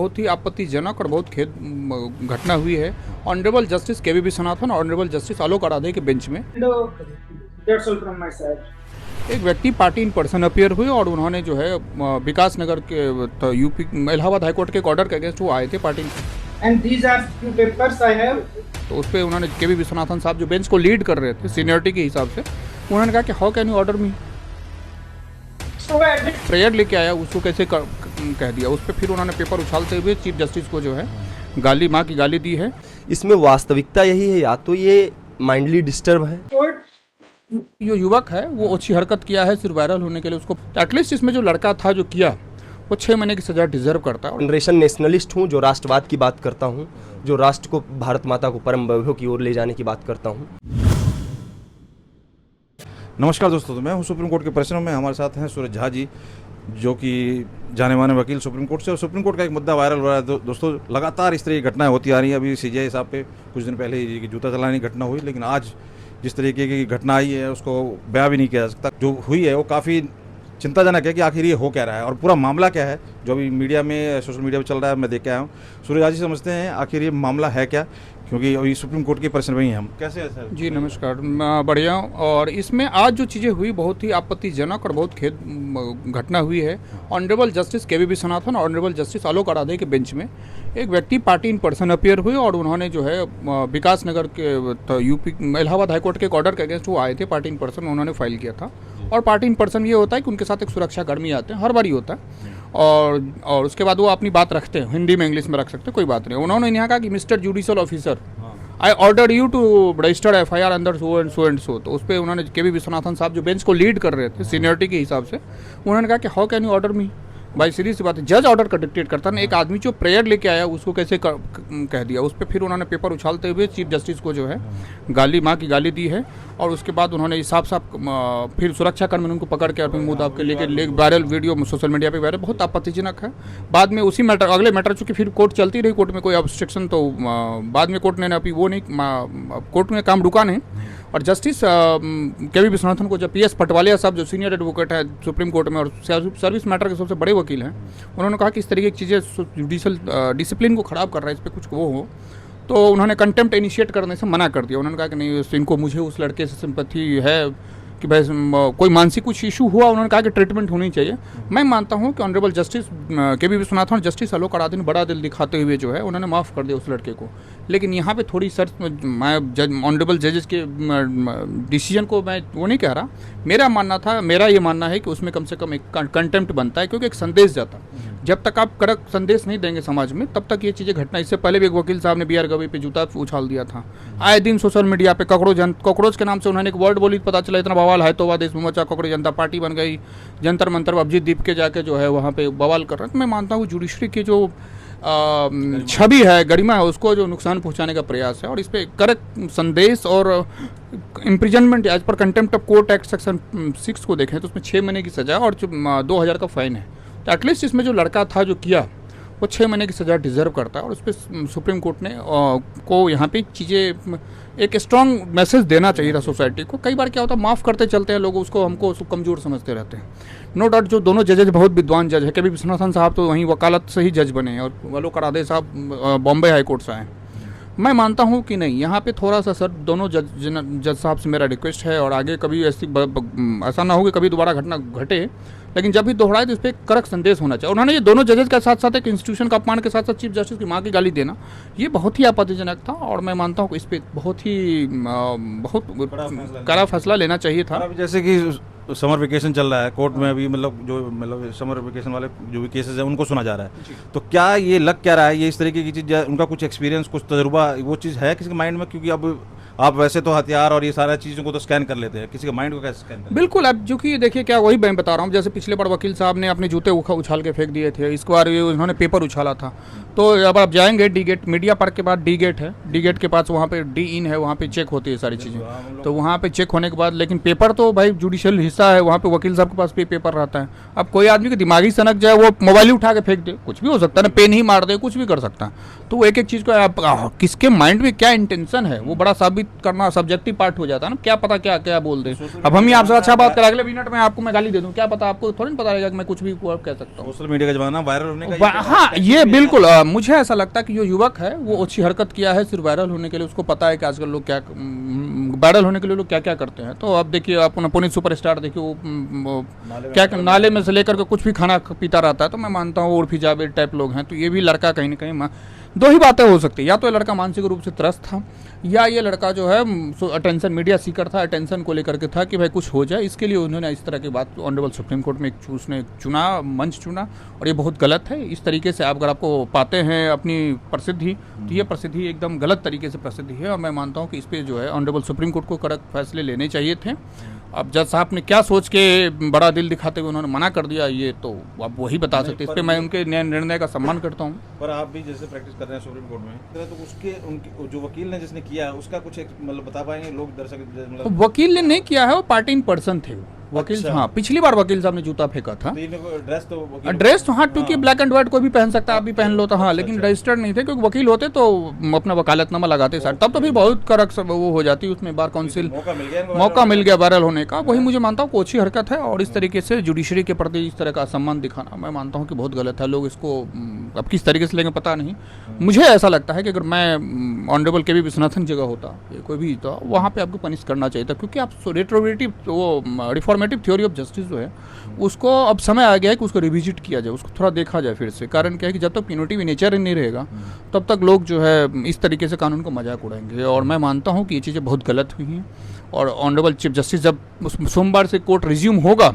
बहुत ही आपत्तिजनक और बहुत खेद घटना हुई है। ऑनरेबल जस्टिस के वी विश्वनाथन और ऑनरेबल जस्टिस आलोक आराधे के बेंच में That's all from my side. एक व्यक्ति पार्टी इन पर्सन अपियर हुए और उन्होंने जो है विकास नगर के तो यूपी इलाहाबाद हाईकोर्ट के एक ऑर्डर के अगेंस्ट वो आए थे party. And these are few papers I have. तो उस पर उन्होंने के वी विश्वनाथन साहब जो बेंच को लीड कर रहे थे सीनियरिटी के हिसाब से, उन्होंने कहा कि how can you order me. So I did. Prayer लेके आया उसको कैसे कह दिया। उस पर फिर उन्होंने पेपर उछालते हुए चीफ जस्टिस को जो है गाली, माँ की गाली दी है। इसमें वास्तविकता यही है, या तो ये माइंडली डिस्टर्ब है। Court. जो युवक है वो अच्छी हरकत किया है सिर्फ वायरल होने के लिए, उसको एटलीस्ट इसमें जो लड़का था जो किया वो 6 महीने की सज़ा डिजर्व करता है। जनरेशन नेशनलिस्ट हूँ, जो राष्ट्रवाद की बात करता हूँ, जो राष्ट्र को, भारत माता को परम वैभव की ओर ले जाने की बात करता हूँ। नमस्कार दोस्तों, तो मैं हूं सुप्रीम कोर्ट के परिसरों में। हमारे साथ हैं सूरज झा जी, जो कि जाने माने वकील सुप्रीम कोर्ट से, और सुप्रीम कोर्ट का एक मुद्दा वायरल हो रहा है। दोस्तों, लगातार इस तरह की घटनाएं होती आ रही हैं। अभी सीजेआई साहब पे कुछ दिन पहले ही जूता चलाने की घटना हुई, लेकिन आज जिस तरीके की घटना आई है उसको बयां भी नहीं किया जा सकता। जो हुई है वो काफ़ी चिंताजनक है कि आखिर ये हो क्या रहा है और पूरा मामला क्या है, जो अभी मीडिया में, सोशल मीडिया पर चल रहा है। मैं देख के आया हूँ। सूरज झा जी समझते हैं आखिर ये मामला है क्या, क्योंकि अभी सुप्रीम कोर्ट के परिसर में ही हैं हम। कैसे है सर? जी नमस्कार, मैं बढ़िया हूँ। और इसमें आज जो चीज़ें हुई बहुत ही आपत्तिजनक और बहुत खेद घटना हुई है। ऑनरेबल जस्टिस के वी विश्वनाथन और ऑनरेबल जस्टिस आलोक आराधे के बेंच में एक व्यक्ति पार्टी इन पर्सन अपियर हुए और उन्होंने जो है विकास नगर के तो यूपी इलाहाबाद हाईकोर्ट के एक ऑर्डर के अगेंस्ट वो आए थे। पार्टी इन पर्सन उन्होंने फाइल किया था। और पार्टी इन पर्सन ये होता है कि उनके साथ एक सुरक्षा कर्मी आते हैं, हर बार ही होता है। और उसके बाद वो अपनी बात रखते हैं, हिंदी में इंग्लिश में रख सकते हैं, कोई बात नहीं। उन्होंने यहाँ कहा कि mister judicial officer, I order you to registered FIR under so and so and so. तो उस पर उन्होंने के वी विश्वनाथन साहब जो बेंच को लीड कर रहे थे सीनियरिटी के हिसाब से, उन्होंने कहा कि हाउ कैन यू ऑर्डर मी। भाई सीधी सी बात है, जज ऑर्डर का डिक्टेट करता है। एक आदमी जो प्रेयर लेके आया उसको कैसे कह दिया। उस पर फिर उन्होंने पेपर उछालते हुए चीफ जस्टिस को जो है गाली, माँ की गाली दी है। और उसके बाद उन्होंने साफ साफ फिर सुरक्षा कर्मी ने उनको पकड़ के अपने मुँह दाब के लेके वायरल वीडियो सोशल मीडिया पे वायरल, बहुत आपत्तिजनक है। बाद में उसी मैटर, अगले मैटर चूँकि फिर कोर्ट चलती रही, कोर्ट में कोई ऑब्स्ट्रक्शन, तो बाद में कोर्ट ने अभी वो नहीं, कोर्ट में काम रुका नहीं। और जस्टिस के वी विश्वनाथन को जब PS पटवालिया साहब जो सीनियर एडवोकेट है सुप्रीम कोर्ट में और सर्विस मैटर के सबसे बड़े वकील हैं, उन्होंने कहा कि इस तरीके की चीज़ें जुडिशल डिसिप्लिन को ख़राब कर रहा है, इस पर कुछ वो हो, तो उन्होंने कंटेम्प्ट इनिशिएट करने से मना कर दिया। उन्होंने कहा कि नहीं, इनको मुझे उस लड़के से सिंपैथी है कि भाई कोई मानसिक कुछ इशू हुआ, उन्होंने कहा कि ट्रीटमेंट होनी चाहिए। मैं मानता हूं कि ऑनरेबल जस्टिस के वी विश्वनाथन और जस्टिस आलोक आराधे ने बड़ा दिल दिखाते हुए जो है उन्होंने माफ़ कर दिया उस लड़के को। लेकिन यहाँ पे थोड़ी सर, मैं ऑनरेबल जजेस के डिसीजन को मैं वो नहीं कह रहा, मेरा ये मानना है कि उसमें कम से कम एक कंटेम्प्ट बनता है, क्योंकि एक संदेश जाता है। जब तक आप कड़क संदेश नहीं देंगे समाज में, तब तक ये चीज़ें घटना। इससे पहले भी एक वकील साहब ने BR गवई पे जूता उछाल दिया था। आए दिन सोशल मीडिया पे कॉकरोच के नाम से उन्होंने एक वर्ड बोली, पता चला इतना बवाल है, तो देश में मचा, कॉकरोच जनता पार्टी बन गई, जंतर मंतर अभिजीत दीप के जाके जो है वहाँ पे बवाल कर रहे हैं। तो मैं मानता हूँ जुडिशरी की जो छवि है, गरिमा है, उसको जो नुकसान पहुँचाने का प्रयास है। और इस पर करेक्ट संदेश और imprisonment as per contempt of court act section 6 को देखें तो उसमें 6 महीने की सज़ा और 2000 का फाइन है। तो एटलीस्ट इसमें जो लड़का था जो किया वो 6 महीने की सज़ा डिजर्व करता है। और उस पर सुप्रीम कोर्ट ने को यहाँ पे चीज़ें एक स्ट्रॉन्ग मैसेज देना चाहिए था सोसाइटी को। कई बार क्या होता है, माफ़ करते चलते हैं लोग, हमको कमज़ोर समझते रहते हैं। नो डाउट जो दोनों जजेज बहुत विद्वान जज है, के वी विश्वनाथन साहब तो वहीं वकालत से ही जज बने हैं और आलोक आराधे साहब बॉम्बे हाई कोर्ट से आए। मैं मानता हूं कि नहीं, यहाँ पे थोड़ा सा सर दोनों जज साहब से मेरा रिक्वेस्ट है, और आगे कभी ऐसा ना हो कि कभी दोबारा घटना घटे, लेकिन जब भी दोहराए तो इस पर कड़क संदेश होना चाहिए। उन्होंने ये दोनों जजेस के साथ साथ एक इंस्टीट्यूशन का अपमान के साथ साथ चीफ जस्टिस की माँ की गाली देना, ये बहुत ही आपत्तिजनक था। और मैं मानता हूँ कि इस पर बहुत कड़ा फैसला लेना चाहिए था। अब जैसे कि समर वेकेशन चल रहा है कोर्ट में, अभी मतलब समर वेकेशन वाले जो भी केसेस हैं उनको सुना जा रहा है, तो क्या ये लग क्या रहा है, ये इस तरीके की चीज़, उनका कुछ एक्सपीरियंस, कुछ तजुर्बा, वो चीज़ है किसी के माइंड में? क्योंकि अब आप वैसे तो हथियार और ये सारा चीज़ों को तो स्कैन कर लेते हैं, किसी के माइंड को कैसे स्कैन करें? बिल्कुल, अब जो कि देखिए क्या वही मैं बता रहा हूँ, जैसे पिछले बार वकील साहब ने अपने जूते उछाल के फेंक दिए थे, इस बार उन्होंने पेपर उछाला था। तो अब आप जाएंगे D गेट, मीडिया पार्क के बाद D गेट है, D गेट के पास वहाँ पे D इन है, वहाँ पे चेक होती है सारी चीज़ें। तो वहाँ पे चेक होने के बाद, लेकिन पेपर तो भाई जुडिशियल हिस्सा है, वहाँ पे वकील साहब के पास भी पेपर रहता है। अब कोई आदमी को दिमागी सनक जाए, वो मोबाइल ही उठा के फेंक दे, कुछ भी हो सकता है ना, पेन ही मार दे, कुछ भी कर सकता है। तो एक एक चीज़ को आप किसके माइंड में क्या इंटेंशन है वो बड़ा साबित करना सब्जेक्टिव पार्ट हो जाता है ना, क्या पता क्या क्या बोल दे। अब हम ही आपसे अच्छा बात करें, अगले मिनट में आपको मैं गाली दे दूं, क्या पता, आपको थोड़ी पता रहेगा कि मैं कुछ भी कह सकता हूँ। सोशल मीडिया का जमाना, वायरल होने का हाँ, ये बिल्कुल मुझे ऐसा लगता है कि जो युवक है वो अच्छी हरकत किया है सिर्फ वायरल होने के लिए। उसको पता है कि आजकल लोग क्या वायरल होने के लिए लोग क्या क्या करते हैं। तो अब देखिए आप पुनीत सुपरस्टार देखिए, वो क्या नाले में से लेकर के कुछ भी खाना पीता रहता है। तो मैं मानता हूँ उर्फी जावेद टाइप लोग हैं, तो ये भी लड़का कहीं ना कहीं दो ही बातें हो सकती है, या तो ये लड़का मानसिक रूप से त्रस्त था, या ये लड़का जो है अटेंशन मीडिया सीकर था, अटेंशन को लेकर के था कि भाई कुछ हो जाए, इसके लिए उन्होंने इस तरह की बात ऑनरेबल सुप्रीम कोर्ट में उसने चुना, मंच चुना, और ये बहुत गलत है। इस तरीके से आप अगर आपको पाते हैं अपनी प्रसिद्धि, तो ये प्रसिद्धि एकदम गलत तरीके से प्रसिद्धि है, और मैं मानता हूँ कि इस पर जो है ऑनरेबल सुप्रीम कोर्ट को कड़क फैसले लेने चाहिए थे। अब जज साहब ने क्या सोच के बड़ा दिल दिखाते हुए उन्होंने मना कर दिया, ये तो आप वही बता सकते हैं। इस पर मैं उनके निर्णय का सम्मान करता हूँ। पर आप भी जैसे प्रैक्टिस कर रहे हैं सुप्रीम कोर्ट में, तो उसके उनके जो वकील ने जिसने किया उसका कुछ मतलब बता पाएंगे लोग, दर्शक मतलब? वकील ने नहीं किया है, वो पार्टी इन पर्सन थे वकील। अच्छा। हाँ, पिछली बार वकील साहब ने जूता फेंका था। ड्रेस तो हाँ, क्योंकि ब्लैक एंड व्हाइट कोई भी पहन सकता है, आप भी पहन लो, तो हाँ, लेकिन रजिस्टर्ड नहीं थे, क्योंकि वकील होते तो अपना वकालतनामा लगाते सर, तब तो भी बहुत कड़क वो हो जाती उसमें, बार काउंसिल मौका मिल गया वायरल होने का। वही मुझे मानता हूँ अच्छी हरकत है, और इस तरीके से जुडिशरी के प्रति इस तरह का सम्मान दिखाना मैं मानता हूँ कि बहुत गलत है। लोग इसको अब किस तरीके से लेंगे पता नहीं। मुझे ऐसा लगता है कि अगर मैं ऑनरेबल के भी विश्वनाथन जगह होता या कोई भी, तो वहाँ पे आपको पनिश करना चाहिए था, क्योंकि आप रेट्रोवेटिव वो रिफॉर्मेटिव थ्योरी ऑफ जस्टिस जो है उसको अब समय आ गया है कि उसको रिविजिट किया जाए, उसको थोड़ा देखा जाए फिर से। कारण क्या है कि जब तक प्यूनिटिव नेचर नहीं रहेगा तब तक लोग जो है इस तरीके से कानून का मजाक उड़ाएंगे, और मैं मानता हूँ कि ये चीज़ें बहुत गलत हुई हैं। और ऑनरेबल चीफ जस्टिस जब सोमवार से कोर्ट रिज्यूम होगा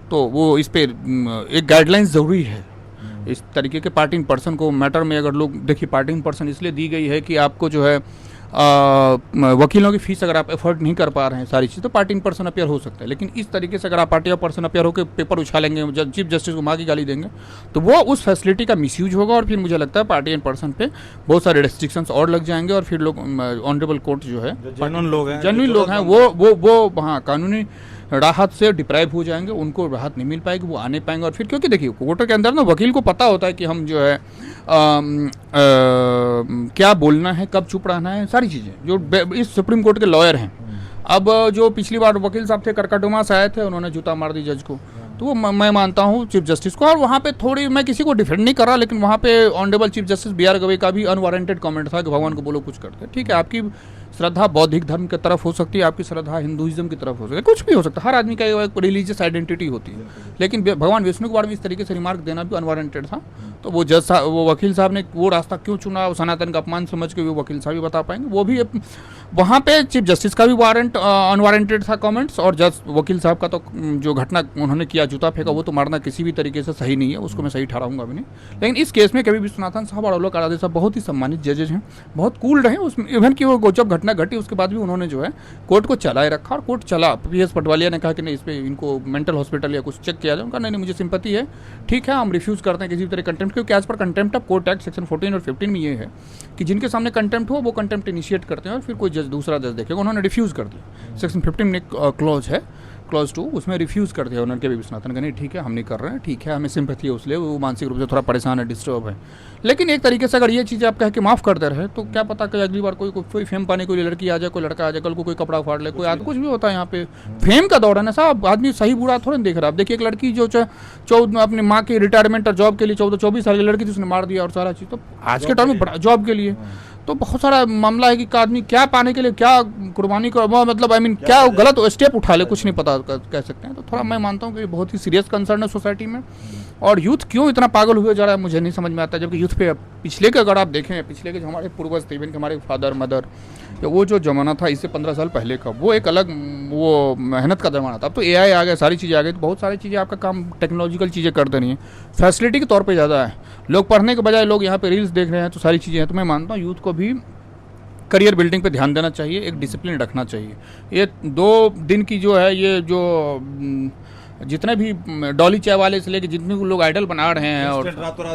तो वो इस पर एक गाइडलाइंस ज़रूरी है। इस तरीके के पार्टी इन पर्सन को मैटर में अगर लोग देखिए, पार्टी इन पर्सन इसलिए दी गई है कि आपको जो है वकीलों की फीस अगर आप एफर्ट नहीं कर पा रहे हैं सारी चीज़, तो पार्टी इन पर्सन अपियर हो सकता है। लेकिन इस तरीके से अगर आप पार्टी ऑफ पर्सन अपियर होकर पेपर उछालेंगे, चीफ जस्टिस को माँ की गाली देंगे, तो वो उस फैसिलिटी का मिसयूज होगा, और फिर मुझे लगता है पार्टी इन पर्सन पे बहुत सारे रेस्ट्रिक्शंस और लग जाएंगे, और फिर लोग ऑनरेबल कोर्ट जो है जेन्युइन लोग हैं वो हाँ कानूनी राहत से डिप्राइव हो जाएंगे, उनको राहत नहीं मिल पाएगी, वो आने पाएंगे। और फिर क्योंकि देखिए कोर्ट के अंदर ना वकील को पता होता है कि हम जो है क्या बोलना है, कब चुप रहना है, सारी चीज़ें जो इस सुप्रीम कोर्ट के लॉयर हैं। अब जो पिछली बार वकील साहब थे करकटुमा से आए थे, उन्होंने जूता मार दी जज को, तो वो मैं मानता हूँ चीफ जस्टिस को। और वहाँ पे थोड़ी, मैं किसी को डिफेंड नहीं कर रहा, लेकिन वहाँ पे honourable chief justice B R Gavai का भी अनवारंटेड कमेंट था कि भगवान को बोलो कुछ करते। ठीक है, आपकी श्रद्धा बौद्धिक धर्म की तरफ हो सकती है, आपकी श्रद्धा हिंदुइज्म की तरफ हो सकती है, कुछ भी हो सकता है, हर आदमी का एक रिलीजियस आइडेंटिटी होती है। लेकिन भगवान विष्णु के बारे में इस तरीके से रिमार्क देना भी अनवारंटेड था। तो वो जज साहब, वो वकील साहब ने वो रास्ता क्यों चुना, वो सनातन का अपमान समझ के वो वकील साहब भी बता पाएंगे। वो भी वहाँ पे चीफ जस्टिस का भी वारंट अनवारंटेड था कमेंट्स, और जज वकील साहब का तो जो घटना उन्होंने किया जूता फेंका, वो तो मारना किसी भी तरीके से सही नहीं है, उसको मैं सही ठहराऊंगा भी नहीं। लेकिन इस केस में कभी विश्वनाथन साहब और अलोक आराधे साहब बहुत ही सम्मानित जजेज हैं, बहुत कूल रहे उसमें। इवन कि वो जब घटना घटी उसके बाद भी उन्होंने जो है कोर्ट को चलाए रखा, और कोर्ट चला। पीएस पटवालिया ने कहा कि नहीं, इस पर इनको मेंटल हॉस्पिटल या कुछ चेक किया जाए। उनका नहीं, मुझे सिंपैथी है, ठीक है, हम रिफ्यूज़ करते हैं किसी भी तरह कंटेम्प्ट, क्योंकि as per contempt of court act section 14 और 15 में ये है कि जिनके सामने कंटेम्प्ट हो वो कंटेम्प्ट इनिशिएट करते हैं, और फिर कोई जज दूसरा जज देखेगा। उन्होंने रिफ्यूज़ कर दिया। सेक्शन 15 में क्लॉज है, क्लॉज 2, उसमें रिफ्यूज़ कर दिया उन्होंने के भी विश्वनाथन का, नहीं ठीक है हम नहीं कर रहे हैं, ठीक है हमें सिंपैथी है उसलिए, वो मानसिक रूप से थोड़ा परेशान है, डिस्टर्ब है। लेकिन एक तरीके से अगर ये चीज़ें आप कह के माफ़ करते रहे तो क्या पता कि अगली बार कोई फेम पाने कोई लड़की आ जाए, कोई लड़का आ जाए, कल को कोई कपड़ा फाड़ ले, कोई आदमी, कुछ भी होता है यहाँ पे। फेम का दौर है ना साहब, आदमी सही बुरा थोड़ा देख रहा है। आप देखिए एक लड़की जो अपनी माँ की रिटायरमेंट और जॉब के लिए 14-24 साल की लड़की थी, उसने मार दिया और सारा चीज़। तो आज के टाइम में बड़ा जॉब के लिए तो बहुत सारा मामला है कि आदमी क्या पाने के लिए क्या कुर्बानी कर, मतलब क्या गलत स्टेप उठा ले, कुछ नहीं पता कह सकते हैं। तो थोड़ा मैं मानता हूँ कि बहुत ही सीरियस कंसर्न है सोसाइटी में। और यूथ क्यों इतना पागल हुए जा रहा है मुझे नहीं समझ में आता, जबकि यूथ पे पिछले के अगर आप देखें, पिछले के जो हमारे पूर्वज थे, इवन के हमारे फादर मदर, वो जो ज़माना था इससे 15 साल पहले का, वो एक अलग वो मेहनत का ज़माना था। अब तो एआई आ गया, सारी चीज़ें आ गई, तो बहुत सारी चीज़ें आपका काम टेक्नोलॉजिकल चीज़ें करते नहीं है, फैसिलिटी के तौर पर ज़्यादा है। लोग पढ़ने के बजाय लोग यहाँ पे रील्स देख रहे हैं, तो सारी चीज़ें हैं। तो मैं मानता हूँ यूथ को भी करियर बिल्डिंग पे ध्यान देना चाहिए, एक डिसिप्लिन रखना चाहिए। ये 2 दिन की जो है, ये जो जितने भी डॉली चाय वाले से लेके जितने भी लोग आइडल बना रहे हैं और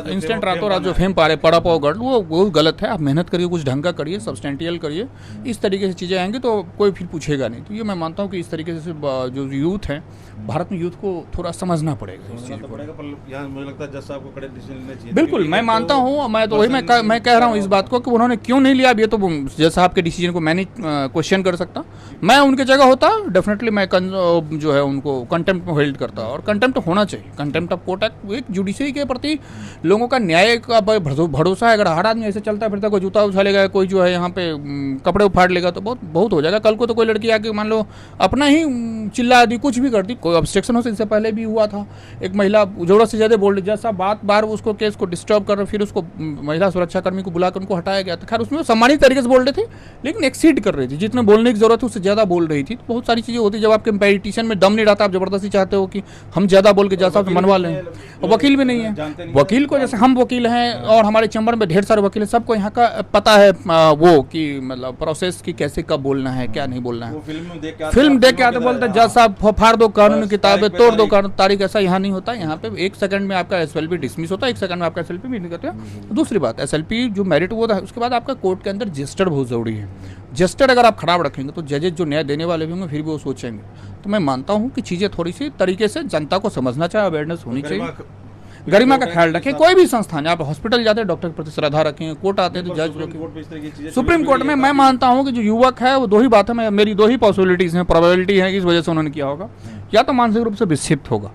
इंस्टेंट रातों रात जो फेम पा रहे पड़ा पाओ गढ़ वो गलत है। आप मेहनत करिए, कुछ ढंग का करिए, सब्सटेंटियल करिए, इस तरीके से चीज़ें आएंगी तो कोई फिर पूछेगा नहीं। तो ये मैं मानता हूँ कि इस तरीके से जो यूथ है भारत में, यूथ को थोड़ा समझना पड़ेगा इस चीज़ को। मुझे लगता है जज साहब को कड़े डिसीजन लेने चाहिए। बिल्कुल मैं मानता हूँ, मैं तो वही मैं कह रहा हूँ इस बात को कि उन्होंने क्यों नहीं लिया। अब ये तो जज साहब के डिसीजन को मैं नहीं क्वेश्चन कर सकता। मैं उनके जगह होता डेफिनेटली मैं जो है उनको कंटेम्प्ट में हेल्ड करता, और कंटेम्प्ट होना चाहिए। कंटेम्प्ट ऑफ कोर्ट एक्ट एक जुडिशरी के प्रति लोगों का न्याय का भरोसा है। अगर हर आदमी ऐसे चलता फिरता, कोई जूता उछालेगा, कोई जो है यहाँ पे कपड़े उफाड़ लेगा तो बहुत हो जाएगा। कल को तो कोई लड़की आके मान लो अपना ही चिल्ला दी, कुछ भी कर दी, कोई ऑब्स्ट्रक्शन हो। इससे पहले भी हुआ था, एक महिला जरूरत से ज़्यादा बोल रही, जैसा बात बार उसको केस को डिस्टर्ब कर रहे, फिर उसको महिला सुरक्षा कर्मी को बुलाकर उनको हटाया गया था। खैर उसमें सम्मानित तरीके से बोल रहे थे, लेकिन एक्सीड कर रही थी, जितने बोलने की जरूरत है उससे ज़्यादा बोल रही थी। तो बहुत सारी चीज़ें होती है, जब आपके पेटिशन में दम नहीं रहता, आप जबरदस्ती चाहते हो कि हम ज़्यादा बोल के जज साहब से मनवा लें। और वकील भी नहीं है, वकील को जैसे हम वकील हैं और हमारे चैम्बर में ढेर सारे वकील हैं, सबको यहाँ का पता है वो कि मतलब प्रोसेस की कैसे कब बोलना है, क्या नहीं बोलना है। फिल्म देख के आते बोलते हैं जज साहब फाड़ दो कानून किताबें, तोड़ दो कानून तारीख। ऐसा यहाँ नहीं होता। यहाँ पे 1 सेकंड में आपका एसएलपी डिसमिस होता है, 1 सेकंड में आपका एसएलपी भी नहीं करते। दूसरी बात, एसएलपी जो मेरिट वो है, उसके बाद आपका कोर्ट के अंदर जस्टिस बहुत जरूरी है। जस्टिस अगर आप खराब रखेंगे तो जजेज जो न्याय देने वाले भी होंगे फिर भी वो सोचेंगे। तो मैं मानता हूँ कि चीज़ें थोड़ी सी तरीके से जनता को समझना चाहिए, अवेयरनेस होनी चाहिए, गरिमा का ख्याल रखें। कोई भी संस्थान है, आप हॉस्पिटल जाते हैं डॉक्टर के प्रति श्रद्धा रखें, कोर्ट आते हैं तो जज। सुप्रीम कोर्ट में मैं मानता हूं कि जो युवक है वो दो ही बात है, मेरी दो ही पॉसिबिलिटीज हैं, प्रोबेबिलिटी है इस वजह से उन्होंने किया होगा, या तो मानसिक रूप से विक्षिप्त होगा,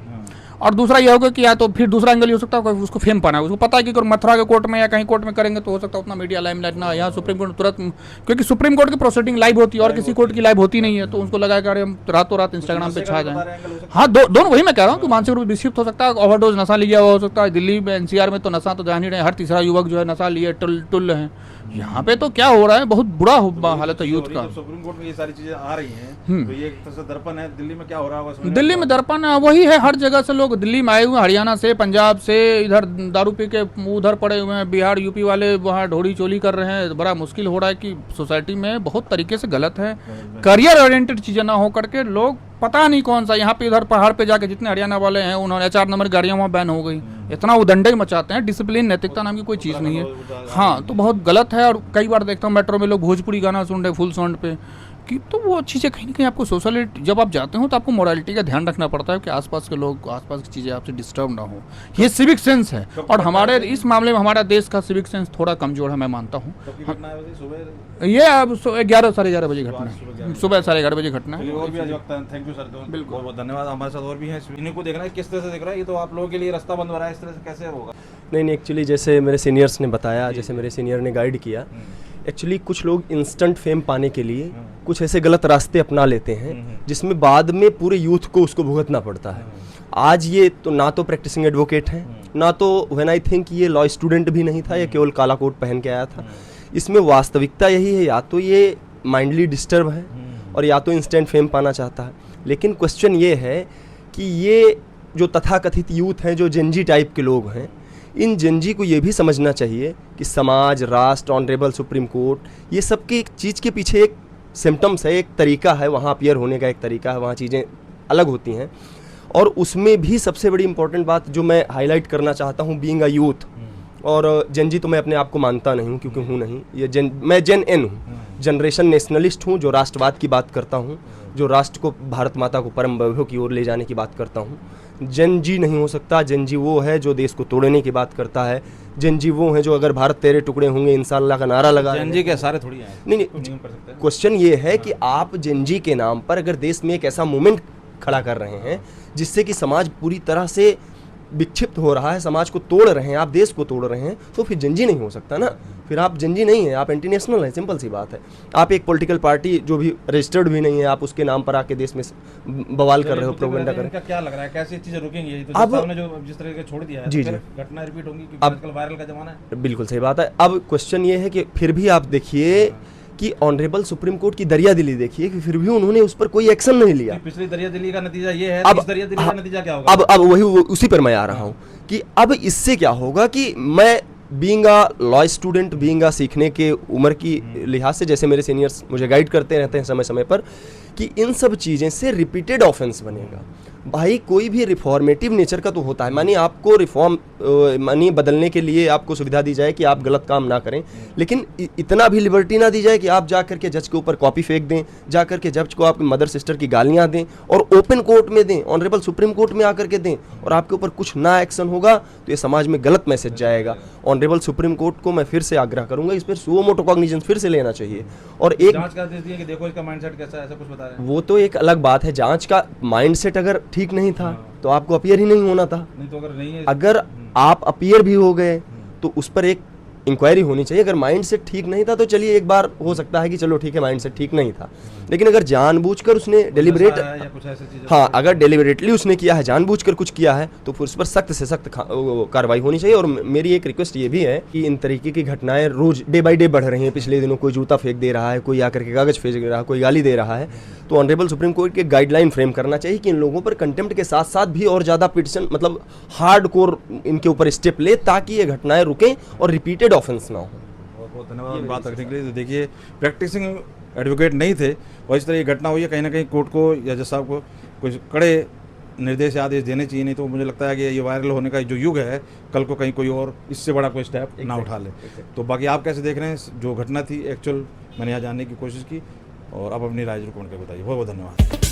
और दूसरा यह होगा कि या तो फिर दूसरा एंगल ये हो सकता है उसको फेम पाना है। उसको पता है कि अगर मथुरा के कोर्ट में या कहीं कोर्ट में करेंगे तो हो सकता है उतना मीडिया लाइमलाइट ना, यहाँ सुप्रीम कोर्ट तुरंत, क्योंकि सुप्रीम कोर्ट की प्रोसीडिंग लाइव होती है और किसी कोर्ट की लाइव होती नहीं है, तो उनको लगा कि अरे हम रातों रात इंस्टाग्राम पे छा जाए। हाँ, दोनों वही मैं कह रहा हूँ कि मानसिक रूप से विक्षिप्त हो सकता है, ओवरडोज नशा लिया हुआ हो सकता है। दिल्ली में एनसीआर में तो नशा तो जान ही रहे, हर तीसरा युवक जो है नशा लिए टुल है। यहाँ पे तो क्या हो रहा है, बहुत बुरा हालत है यूथ का। सुप्रीम कोर्ट में ये सारी चीजें आ रही हैं, तो ये एक तरह से दर्पण है। दिल्ली में क्या हो रहा होगा? दिल्ली में दर्पण वही है, हर जगह से लोग दिल्ली में आए हुए, हरियाणा से, पंजाब से, इधर दारू पी के उधर पड़े हुए हैं, बिहार यूपी वाले वहाँ ढोड़ी चोली कर रहे हैं। बड़ा मुश्किल हो रहा है कि सोसाइटी में बहुत तरीके से गलत है, करियर ओरिएंटेड चीज़ें ना हो करके लोग पता नहीं कौन सा, यहाँ पे इधर पहाड़ पे जाके जितने हरियाणा वाले हैं उन्होंने 4 नंबर गाड़ियाँ वहाँ बैन हो गई, इतना उदंडे ही मचाते हैं। डिसिप्लिन नैतिकता नाम की कोई चीज़ नहीं है। हाँ, तो बहुत गलत है। और कई बार देखता हूँ मेट्रो में लोग भोजपुरी गाना सुन रहे फुल साउंड पे, कि तो वो चीज़ें कहीं ना कहीं आपको सोशलिटी, जब आप जाते हो तो आपको मोरालिटी का ध्यान रखना पड़ता है कि आसपास के लोग, आसपास की चीज़ें आपसे डिस्टर्ब ना हो। ये सिविक सेंस है, और हमारे इस मामले में हमारा देश का सिविक सेंस थोड़ा कमजोर है, मैं मानता हूँ। ये अब 11 साढ़े 11 बजे घटना है, सुबह 11:30 बजे घटना है। और भी आज वक्त है। थैंक यू सर, बिल्कुल बहुत बहुत धन्यवाद। हमारे साथ और भी हैं, इन्हीं को देखना है किस तरह से दिख रहा है। ये तो आप लोगों के लिए रास्ता बंद हो रहा है, इस तरह से कैसे होगा? नहीं, एक्चुअली जैसे मेरे सीनियर्स ने बताया, जैसे मेरे सीनियर ने गाइड किया, एक्चुअली कुछ लोग इंस्टेंट फेम पाने के लिए कुछ ऐसे गलत रास्ते अपना लेते हैं जिसमें बाद में पूरे यूथ को उसको भुगतना पड़ता है। आज ये तो ना तो प्रैक्टिसिंग एडवोकेट हैं, ना तो व्हेन आई थिंक ये लॉ स्टूडेंट भी नहीं था, ये केवल काला कोट पहन के आया था। इसमें वास्तविकता यही है, या तो ये माइंडली डिस्टर्ब है और या तो इंस्टेंट फेम पाना चाहता है। लेकिन क्वेश्चन ये है कि ये जो तथाकथित यूथ हैं, जो जेनजी टाइप के लोग हैं, इन जेनजी को ये भी समझना चाहिए कि समाज, राष्ट्र, ऑनरेबल सुप्रीम कोर्ट, ये सब की एक चीज़ के पीछे एक सिम्टम्स है, एक तरीका है, वहाँ अपीयर होने का एक तरीका है, वहाँ चीज़ें अलग होती हैं। और उसमें भी सबसे बड़ी इंपॉर्टेंट बात जो मैं हाईलाइट करना चाहता हूँ, बीइंग अ यूथ, और जेनजी तो मैं अपने आप को मानता नहीं हूँ क्योंकि हूँ नहीं, ये मैं जेन एन हूँ, जनरेशन नेशनलिस्ट हूँ, जो राष्ट्रवाद की बात करता हूँ, जो राष्ट्र को, भारत माता को परम वैभव की ओर ले जाने की बात करता हूँ। जन जी नहीं हो सकता। जन जी वो है जो देश को तोड़ने की बात करता है। जन जी वो है जो अगर भारत तेरे टुकड़े होंगे इंशाअल्लाह का नारा लगा। जन जी के सारे थोड़ी आए। नहीं, क्वेश्चन ये है कि आप जन जी के नाम पर अगर देश में एक ऐसा मूवमेंट खड़ा कर रहे हैं जिससे कि समाज पूरी तरह से विक्षिप्त हो रहा है, समाज को तोड़ रहे हैं, आप देश को तोड़ रहे हैं, तो फिर जंजी नहीं हो सकता ना। फिर आप जंजी नहीं है, आप एंटी नेशनल हैं, सिंपल सी बात है। आप एक पॉलिटिकल पार्टी जो भी रजिस्टर्ड भी नहीं है, आप उसके नाम पर आके देश में बवाल कर रहे हो, प्रोपेगेंडा कर रहे हो। क्या लग रहा है कैसी चीजें रुकेंगी? तो अब ने जो जिस तरह के छोड़ दिया है, जी तो जी घटना रिपीट होंगी क्योंकि अब आजकल वायरल का जमाना है। बिल्कुल सही बात है। अब क्वेश्चन ये है कि फिर भी आप देखिए कि ऑनरेबल सुप्रीम कोर्ट की दरिया दिली देखिए कि फिर भी उन्होंने उस पर कोई एक्शन नहीं लिया। पिछली दरिया दिली का नतीजा ये है, अब इस दरिया दिली का नतीजा क्या होगा? अब वही उसी पर मैं आ रहा हूँ कि अब इससे क्या होगा कि मैं being a law student, being a सीखने के उम्र की लिहाज से, जैसे मेरे सीनियर्स मुझे गाइड करते रहते हैं समय समय पर, कि इन सब चीज़ें से रिपीटेड ऑफेंस बनेगा। भाई कोई भी रिफॉर्मेटिव नेचर का तो होता है, मानिए आपको रिफॉर्म मानिए बदलने के लिए आपको सुविधा दी जाए कि आप गलत काम ना करें, लेकिन इतना भी लिबर्टी ना दी जाए कि आप जा करके जज के ऊपर कॉपी फेंक दें, जा करके जज को आपकी मदर सिस्टर की गालियां दें और ओपन कोर्ट में दें, ऑनरेबल सुप्रीम कोर्ट में आकर के दें और आपके ऊपर कुछ ना एक्शन होगा तो ये समाज में गलत मैसेज जाएगा। ऑनरेबल सुप्रीम कोर्ट को मैं फिर से आग्रह करूंगा, इस पर सुओ मोटो कॉग्निजेंस फिर से लेना चाहिए। और एक जांच का आदेश दिया कि देखो इसका माइंडसेट कैसा है, ऐसा कुछ बता रहे हैं। वो तो एक अलग बात है, जांच का माइंडसेट अगर ठीक नहीं था तो आपको अपीयर ही नहीं होना था। नहीं तो अगर नहीं है, अगर आप अपीयर भी हो गए तो उस पर एक इंक्वायरी होनी चाहिए। अगर माइंड सेट ठीक नहीं था तो चलिए एक बार हो सकता है कि चलो ठीक है माइंड सेट ठीक नहीं था, लेकिन अगर जानबूझकर उसने डेलिबरेट, या कुछ ऐसी चीज़, हाँ अगर डेलिबरेटली उसने किया है, जानबूझकर कुछ किया है तो फिर उस पर सख्त से सख्त कार्रवाई होनी चाहिए। और मेरी एक रिक्वेस्ट ये भी है कि इन तरीके की घटनाएं रोज डे बाई डे बढ़ रही हैं। पिछले दिनों कोई जूता फेंक दे रहा है, कोई आकर के कागज फेंक रहा है, कोई गाली दे रहा है, तो ऑनरेबल सुप्रीम कोर्ट के गाइडलाइन फ्रेम करना चाहिए कि इन लोगों पर कंटेम्प्ट के साथ साथ भी और ज़्यादा पिटिशन मतलब हार्ड कोर इनके ऊपर स्टेप ले ताकि ये घटनाएं रुकें और रिपीटेड ऑफेंस ना हो। बहुत बहुत धन्यवाद बात रखने के लिए। तो देखिए प्रैक्टिसिंग एडवोकेट नहीं थे और इस तरह ये घटना हुई है, कहीं ना कहीं कोर्ट को या जज साहब को कुछ कड़े निर्देश आदेश देने चाहिए, नहीं तो मुझे लगता है कि ये वायरल होने का जो युग है कल को कहीं कोई और इससे बड़ा कोई स्टेप ना उठा ले। तो बाकी आप कैसे देख रहे हैं जो घटना थी एक्चुअल, मैंने यहाँ जानने की कोशिश की और आप अपनी राय जरूर कमेंट करके बताइए। बहुत बहुत धन्यवाद।